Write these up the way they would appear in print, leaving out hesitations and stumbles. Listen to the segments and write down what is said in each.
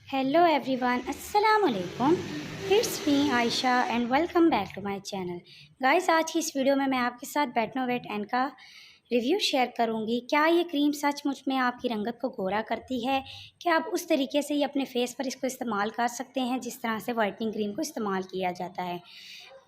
Hello everyone, अस्सलाम वालेकुम। It's me Ayesha and welcome back to my channel. Guys, आज की इस वीडियो में मैं आपके साथ बेटनोवेट एन का रिव्यू शेयर करूंगी। क्या ये क्रीम सचमुच में आपकी रंगत को गोरा करती है? क्या आप उस तरीके से ही अपने फेस पर इसको इस्तेमाल कर सकते हैं जिस तरह से वाइटनिंग क्रीम को इस्तेमाल किया जाता है?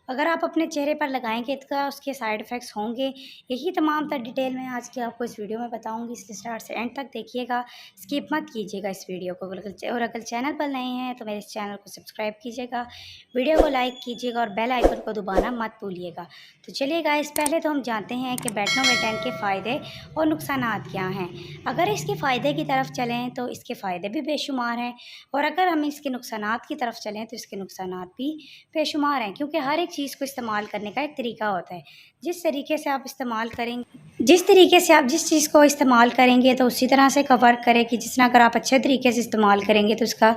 अगर आप अपने चेहरे पर लगाएंगे तो उसके साइड इफ़ेक्ट्स होंगे। यही तमाम तर डिटेल मैं आज की आपको इस वीडियो में बताऊंगी, इसलिए स्टार्ट से एंड तक देखिएगा, स्किप मत कीजिएगा इस वीडियो को। और अगर चैनल पर नए हैं तो मेरे इस चैनल को सब्सक्राइब कीजिएगा, वीडियो को लाइक कीजिएगा और बेल आइकन को दबाना मत भूलिएगा। तो चलिए गाइस, पहले तो हम जानते हैं कि बेटनोवेट के फ़ायदे और नुकसान क्या हैं। अगर इसके फ़ायदे की तरफ चलें तो इसके फ़ायदे भी बेशुमार हैं, और अगर हम इसके नुकसानात की तरफ चलें तो इसके नुकसानात भी बेशुमार हैं, क्योंकि हर एक चीज़ को इस्तेमाल करने का एक तरीका होता है। जिस तरीके से आप जिस चीज़ को इस्तेमाल करेंगे तो उसी तरह से वर्क करेगी। जिस अगर आप अच्छे तरीके से इस्तेमाल करेंगे तो उसका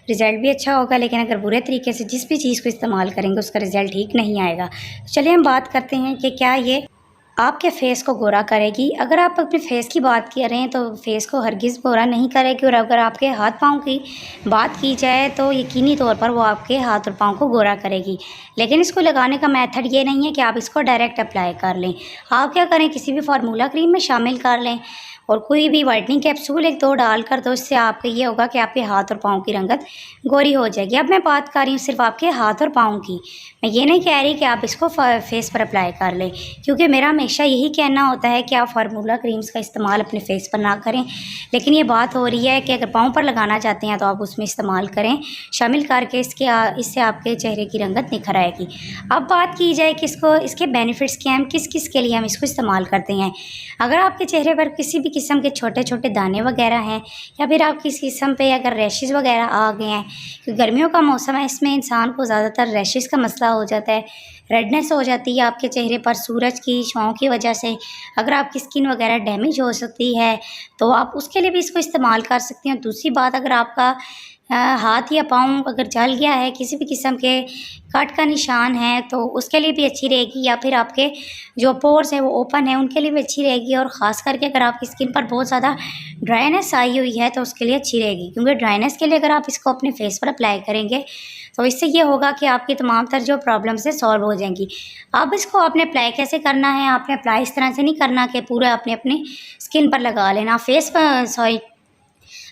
रिज़ल्ट भी अच्छा होगा, लेकिन अगर बुरे तरीके से जिस भी चीज़ को इस्तेमाल करेंगे उसका रिज़ल्ट ठीक नहीं आएगा। तो चलिए हम बात करते हैं कि क्या ये आपके फेस को गोरा करेगी। अगर आप अपने फेस की बात कर रहे हैं तो फेस को हरगिज़ गोरा नहीं करेगी, और अगर आपके हाथ पाँव की बात की जाए तो यकीनी तौर पर वो आपके हाथ और पाँव को गोरा करेगी। लेकिन इसको लगाने का मेथड ये नहीं है कि आप इसको डायरेक्ट अप्लाई कर लें। आप क्या करें, किसी भी फार्मूला क्रीम में शामिल कर लें और कोई भी वाइटनिंग कैप्सूल एक दो डालकर, तो इससे आपका ये होगा कि आपके हाथ और पाँव की रंगत गोरी हो जाएगी। अब मैं बात कर रही हूँ सिर्फ आपके हाथ और पाँव की। मैं ये नहीं कह रही कि आप इसको फेस पर अप्लाई कर लें, क्योंकि मेरा हमेशा यही कहना होता है कि आप फार्मूला क्रीम्स का इस्तेमाल अपने फेस पर ना करें। लेकिन ये बात हो रही है कि अगर पाँव पर लगाना चाहते हैं तो आप उसमें इस्तेमाल करें शामिल करके, इससे आपके चेहरे की रंगत निखर आएगी। अब बात की जाए कि इसके बेनिफिट्स क्या हैं, किस किस के लिए हम इसको इस्तेमाल करते हैं। अगर आपके चेहरे पर किसी भी किस्म के छोटे छोटे दाने वगैरह हैं, या फिर आप किसी किस्म पे अगर रैशेज़ वगैरह आ गए हैं, क्योंकि गर्मियों का मौसम है, इसमें इंसान को ज़्यादातर रैशेज़ का मसला हो जाता है, रेडनेस हो जाती है आपके चेहरे पर सूरज की छाँव की वजह से। अगर आपकी स्किन वगैरह डैमेज हो सकती है तो आप उसके लिए भी इसको इस्तेमाल कर सकते हैं। दूसरी बात, अगर आपका हाथ या पाँव अगर जल गया है, किसी भी किस्म के कट का निशान है, तो उसके लिए भी अच्छी रहेगी। या फिर आपके जो पोर्स हैं वो ओपन है, उनके लिए भी अच्छी रहेगी। और ख़ास करके अगर आपकी स्किन पर बहुत ज़्यादा ड्राइनेस आई हुई है तो उसके लिए अच्छी रहेगी, क्योंकि ड्राइनेस के लिए अगर आप इसको अपने फेस पर अप्लाई करेंगे तो इससे ये होगा कि आपकी तमाम तर जो प्रॉब्लम्स है सॉल्व हो जाएंगी। अब इसको आपने अप्लाई कैसे करना है, आपने अप्लाई इस तरह से नहीं करना कि पूरा आपने अपनी स्किन पर लगा लेना, फेस पर सॉरी।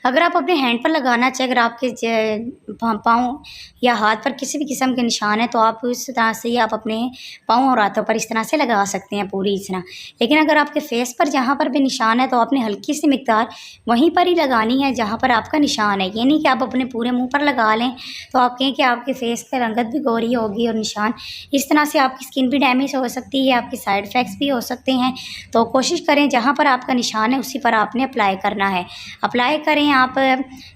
अगर आप अपने हैंड पर लगाना चाहें, अगर आपके पाँव या हाथ पर किसी भी किस्म के निशान है, तो आप इस तरह से ही आप अपने पाँव और हाथों पर इस तरह से लगा सकते हैं पूरी इस तरह। लेकिन अगर आपके फेस पर जहाँ पर भी निशान है तो आपने हल्की सी मिकदार वहीं पर ही लगानी है जहाँ पर आपका निशान है। ये नहीं कि आप अपने पूरे मुँह पर लगा लें तो आप कहें कि आपके फेस की रंगत भी गोरी होगी और निशान, इस तरह से आपकी स्किन भी डैमेज हो सकती है, आपके साइड इफ़ेक्ट्स भी हो सकते हैं। तो कोशिश करें जहाँ पर आपका निशान है उसी पर आपने अप्लाई करना है। अप्लाई करें आप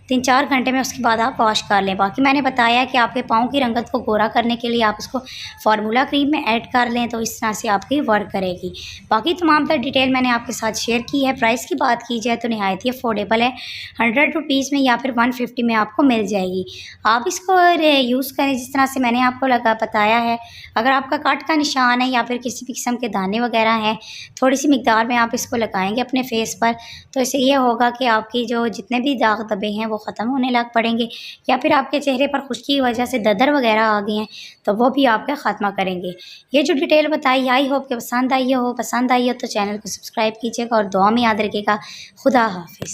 3-4 घंटे में, उसके बाद आप वॉश कर लें। बाकी मैंने बताया कि आपके पाँव की रंगत को गोरा करने के लिए आप इसको फार्मूला क्रीम में ऐड कर लें तो इस तरह से आपकी वर्क करेगी। बाकी तमाम तर डिटेल मैंने आपके साथ शेयर की है। प्राइस की बात की जाए तो नहायत ही अफोर्डेबल है, 100 रुपीज़ में या फिर 150 में आपको मिल जाएगी। आप इसको यूज़ करें जिस तरह से मैंने आपको बताया है। अगर आपका कट का निशान है या फिर किसी भी किस्म के दाने वगैरह हैं, थोड़ी सी मिकदार में आप इसको लगाएंगे अपने फेस पर, तो इससे ये होगा कि आपकी जो जितने भी दाग धब्बे हैं वो ख़त्म होने लग पड़ेंगे। या फिर आपके चेहरे पर खुश्की की वजह से ददर वगैरह आ गए हैं तो वो भी आपका ख़त्म करेंगे। ये जो डिटेल बताई, आई होप कि पसंद आई हो तो चैनल को सब्सक्राइब कीजिएगा और दुआ में याद रखिएगा। खुदा हाफिज़।